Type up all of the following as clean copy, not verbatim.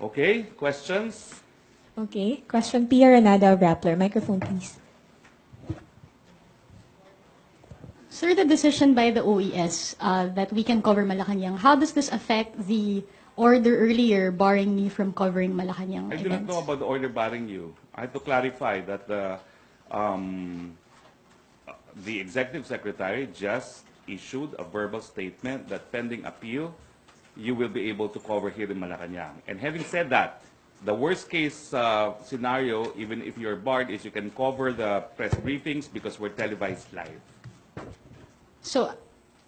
Okay, questions? Okay. Question, Pia Ranada Rappler. Microphone, please. Sir, the decision by the OES that we can cover Malacanang, how does this affect the order earlier barring me from covering Malacanang I events? do not know about the order barring you. I have to clarify that the executive secretary just issued a verbal statement that pending appeal, you will be able to cover here in Malacanang. And having said that, the worst case scenario, even if you're barred, is you can cover the press briefings because we're televised live. So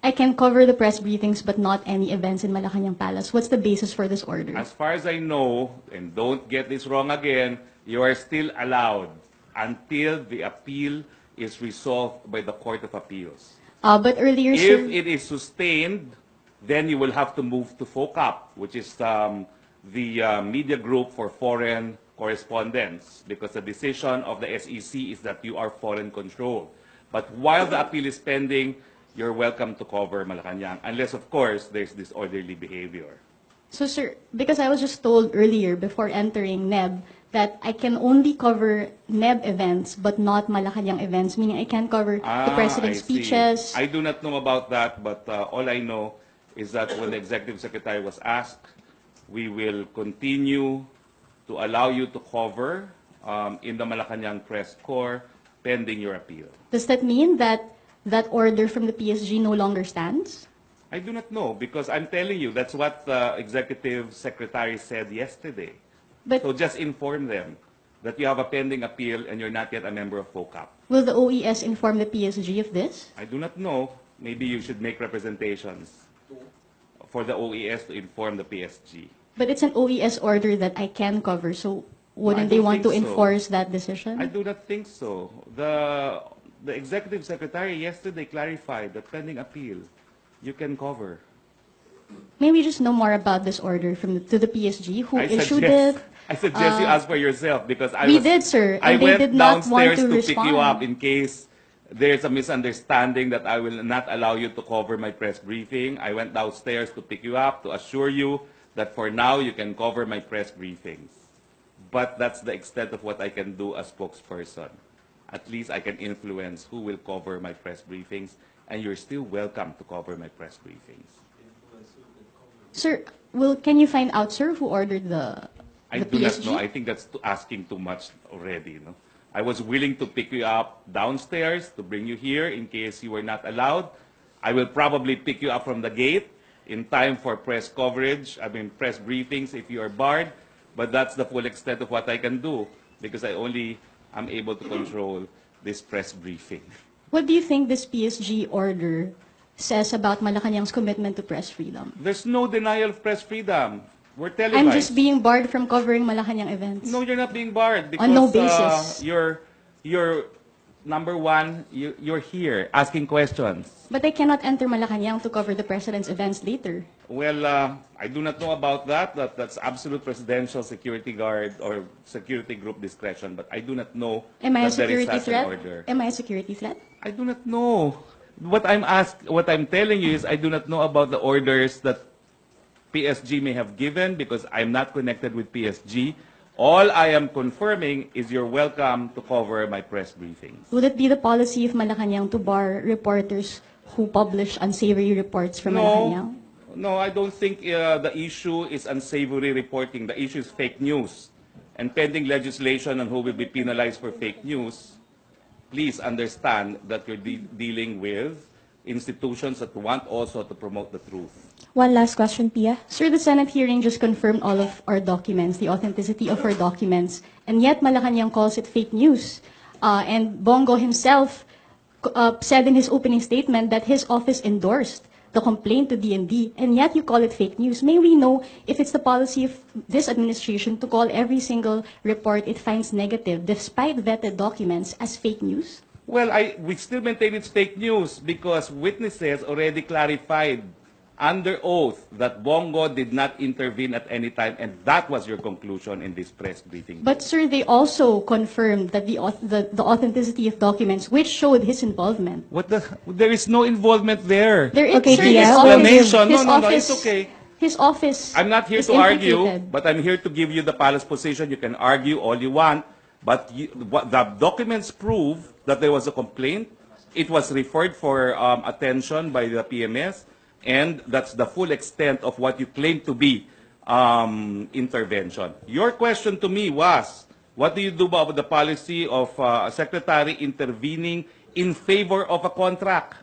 I can cover the press briefings but not any events in Malacanang Palace. What's the basis for this order? As far as I know, and don't get this wrong again, you are still allowed until the appeal is resolved by the Court of Appeals. But earlier, If sir, it is sustained, then you will have to move to FOCAP, which is the media group for foreign correspondence, because the decision of the SEC is that you are foreign controlled. But while the appeal is pending, you're welcome to cover Malacanang, unless, of course, there's disorderly behavior. so sir, because I was just told earlier before entering NEB that I can only cover NEB events but not Malacanang events, meaning I can cover the president's I see. speeches. I do not know about that, but all I know is that when the executive secretary was asked, we will continue to allow you to cover in the Malacanang press corps pending your appeal. Does that mean that that order from the PSG no longer stands? I do not know, because I'm telling you, that's what the executive secretary said yesterday. But So just inform them that you have a pending appeal and you're not yet a member of FOCAP. will the OES inform the PSG of this? I do not know. Maybe you should make representations for the OES to inform the PSG. But it's an OES order that I can cover, so wouldn't I they don't want to think so. enforce that decision? I do not think so. The executive secretary yesterday clarified that pending appeal, you can cover. May we just know more about this order to the PSG? Who issued it? I suggest you ask for yourself, because We did, sir, I and they went did not want downstairs to to pick you up respond. in case there's a misunderstanding that I will not allow you to cover my press briefing. I went downstairs to pick you up to assure you that for now you can cover my press briefings. But that's the extent of what I can do as spokesperson. At least I can influence who will cover my press briefings, and you're still welcome to cover my press briefings. Sir, can you find out, sir, who ordered the I do not PSG? know. I think that's asking too much already. No? I was willing to pick you up downstairs to bring you here in case you were not allowed. I will probably pick you up from the gate in time for press coverage, press briefings if you are barred. But that's the full extent of what I can do, because I only am able to control this press briefing. What do you think this PSG order says about Malacanang's commitment to press freedom? There's no denial of press freedom. We're televised. I'm just being barred from covering Malacanang events. No, you're not being barred because On no basis. you're number one. You're here asking questions. But I cannot enter Malacanang to cover the president's events later. Well, I do not know about that. That's absolute presidential security guard or security group discretion. But I do not know Am I a that there is security such threat? an order. Am I a security threat? I do not know. What I'm telling you is I do not know about the orders that PSG may have given, because I'm not connected with PSG. All I am confirming is you're welcome to cover my press briefings. Would it be the policy of Malacanang to bar reporters who publish unsavory reports from Malacanang? No, I don't think the issue is unsavory reporting. The issue is fake news. And pending legislation on who will be penalized for fake news, please understand that you're dealing with institutions that want also to promote the truth. One last question, Pia. Sir, the Senate hearing just confirmed all of our documents, the authenticity of our documents, and yet Malacanang calls it fake news. And Bongo himself said in his opening statement that his office endorsed the complaint to DND, and yet you call it fake news. May we know if it's the policy of this administration to call every single report it finds negative, despite vetted documents, as fake news? Well, we still maintain it's fake news because witnesses already clarified under oath that Bongo did not intervene at any time, and that was your conclusion in this press briefing. But sir, they also confirmed that the authenticity of documents, which showed his involvement. There is no involvement there. There is, Okay, sir, Pia, his we'll office- Explanation. his No, office- it's okay. his office I'm not here is to argue, implicated. but I'm here to give you the palace position. You can argue all you want, but what the documents prove that there was a complaint. It was referred for attention by the PMS, and that's the full extent of what you claim to be intervention. Your question to me was, what do you do about the policy of a secretary intervening in favor of a contract?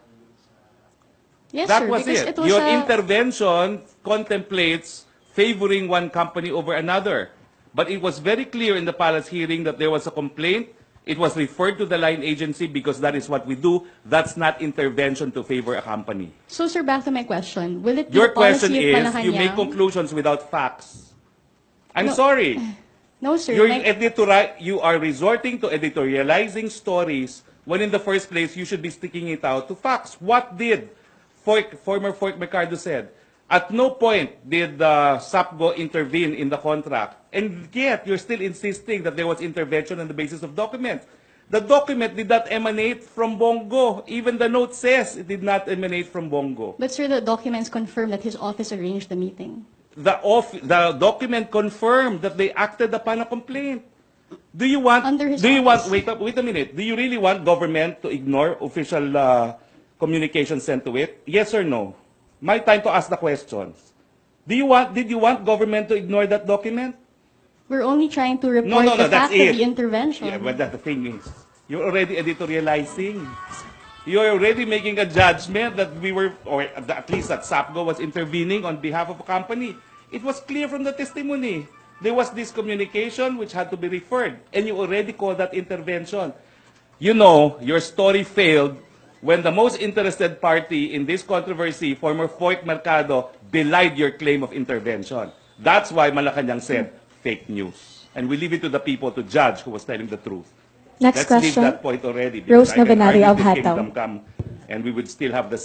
Yes, That sir, was because it. it was Your a- intervention contemplates favoring one company over another. But it was very clear in the palace hearing that there was a complaint. It was referred to the line agency because that is what we do. That's not intervention to favor a company. So, sir, back to my question. Will it be Your the policy question of is, Malacanang? you make conclusions without facts. I'm No. sorry. No, sir. You are resorting to editorializing stories when in the first place you should be sticking it out to facts. What did former Fork Mercado said? At no point did SAPGO intervene in the contract. And yet, you're still insisting that there was intervention on the basis of documents. The document did not emanate from Bongo. Even the note says it did not emanate from Bongo. But, sir, the documents confirm that his office arranged the meeting. The document confirmed that they acted upon a complaint. Do you want? Under his Do you want? office. Wait a minute. Do you really want government to ignore official communication sent to it? Yes or no? My time to ask the questions. Did you want government to ignore that document? We're only trying to report the that's fact of it. the intervention. Yeah, but the thing is, you're already editorializing. You're already making a judgment that we were, or at least that SAPGO was intervening on behalf of a company. It was clear from the testimony. There was this communication which had to be referred, and you already called that intervention. You know, your story failed when the most interested party in this controversy, former Fork Mercado, belied your claim of intervention. That's why Malacanang said fake news. And we leave it to the people to judge who was telling the truth. Next Let's leave question. that point already. Rose because I can Novenario argue of till Hataw. kingdom come, and we would still have the